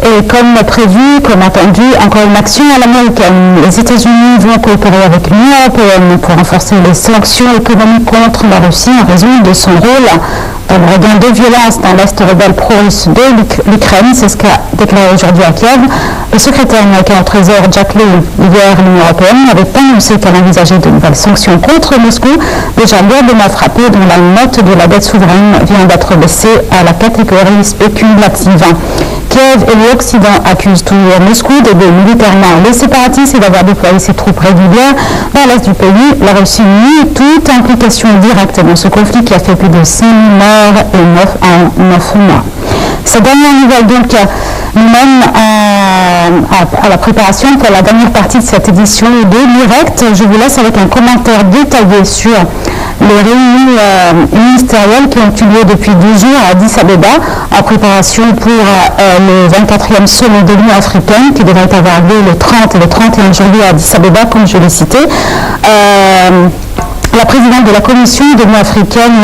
Et comme prévu, comme entendu, encore une action à l'américaine. Les États-Unis vont coopérer avec l'Union européenne pour renforcer les sanctions économiques contre la Russie en raison de son rôle dans le regain de violence dans l'Est rebelle pro-russe de l'Ukraine. C'est ce qu'a déclaré aujourd'hui à Kiev le secrétaire américain au Trésor Jack Lew. Hier, l'Union européenne n'avait pas annoncé qu'elle envisageait de nouvelles sanctions contre Moscou, déjà lourdement frappé, dont la note de la dette souveraine vient d'être baissée à la catégorie spéculative. Kiev et l'Occident accusent toujours Moscou d'aider militairement les séparatistes et d'avoir déployé ses troupes régulières dans l'est du pays. La Russie nie toute implication directe dans ce conflit qui a fait plus de 6 000 morts et 9 mois. Cette dernière nouvelle donc nous-mêmes à la préparation pour la dernière partie de cette édition de Direct. Je vous laisse avec un commentaire détaillé sur les réunions ministérielles qui ont eu lieu depuis 2 jours à Addis Abeba en préparation pour le 24e sommet de l'Union africaine qui devrait avoir lieu le 30 et le 31 janvier à Addis Abeba, comme je l'ai cité. La présidente de la Commission de l'Union africaine,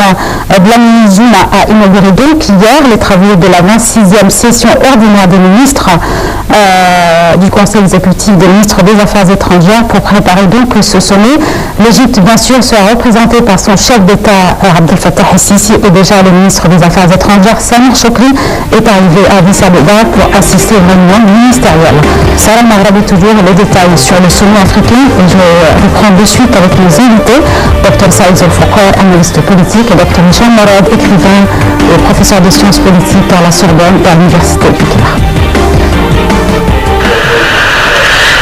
Dlamini Zuma, a inauguré donc hier les travaux de la 26e session ordinaire des ministres du Conseil exécutif des ministres des Affaires étrangères pour préparer donc ce sommet. L'Égypte, bien sûr, sera représentée par son chef d'État, Abdel Fattah el-Sisi, et déjà le ministre des Affaires étrangères, Samir Chokri, est arrivé à Addis Abeba pour assister aux réunions ministérielles. Salam Maghrabi toujours les détails sur le sommet africain et je reprends de suite avec nos invités. Dr Saïd Zolfakar, analyste politique, et Dr Hicham Morad, écrivain et professeur de sciences politiques à la Sorbonne et à l'Université de Caire.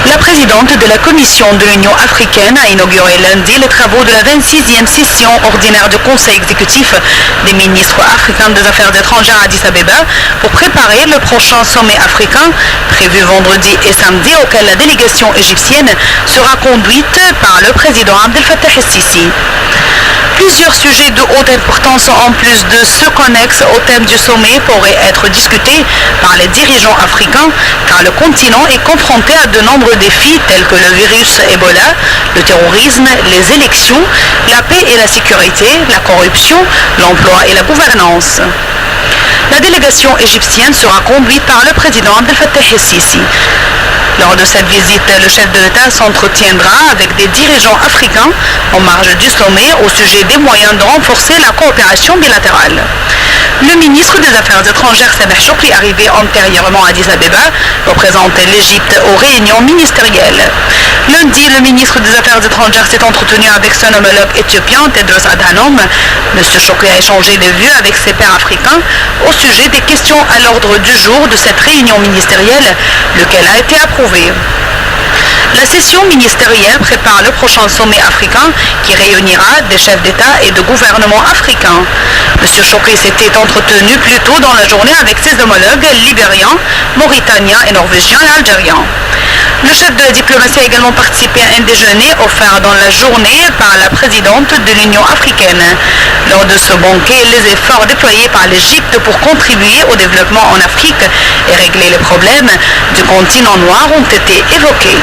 La présidente de la Commission de l'Union africaine a inauguré lundi les travaux de la 26e session ordinaire du Conseil exécutif des ministres africains des Affaires étrangères à Addis Abeba pour préparer le prochain sommet africain prévu vendredi et samedi auquel la délégation égyptienne sera conduite par le président Abdel Fattah el-Sisi. Plusieurs sujets de haute importance en plus de ceux connexes au thème du sommet pourraient être discutés par les dirigeants africains car le continent est confronté à de nombreux défis tels que le virus Ebola, le terrorisme, les élections, la paix et la sécurité, la corruption, l'emploi et la gouvernance. La délégation égyptienne sera conduite par le président Abdel Fattah el-Sisi. Lors de cette visite, le chef de l'État s'entretiendra avec des dirigeants africains en marge du sommet au sujet des moyens de renforcer la coopération bilatérale. Le ministre des Affaires étrangères, Samir Chokri, arrivé antérieurement à Addis Abeba, représentait l'Égypte aux réunions ministérielles. Lundi, le ministre des Affaires étrangères s'est entretenu avec son homologue éthiopien, Tedros Adhanom. M. Chokri a échangé des vues avec ses pairs africains au sujet des questions à l'ordre du jour de cette réunion ministérielle, lequel a été approuvé. La session ministérielle prépare le prochain sommet africain qui réunira des chefs d'État et de gouvernement africains. M. Chokri s'était entretenu plus tôt dans la journée avec ses homologues libériens, mauritaniens et norvégiens et algériens. Le chef de la diplomatie a également participé à un déjeuner offert dans la journée par la présidente de l'Union africaine. Lors de ce banquet, les efforts déployés par l'Égypte pour contribuer au développement en Afrique et régler les problèmes du continent noir ont été évoqués.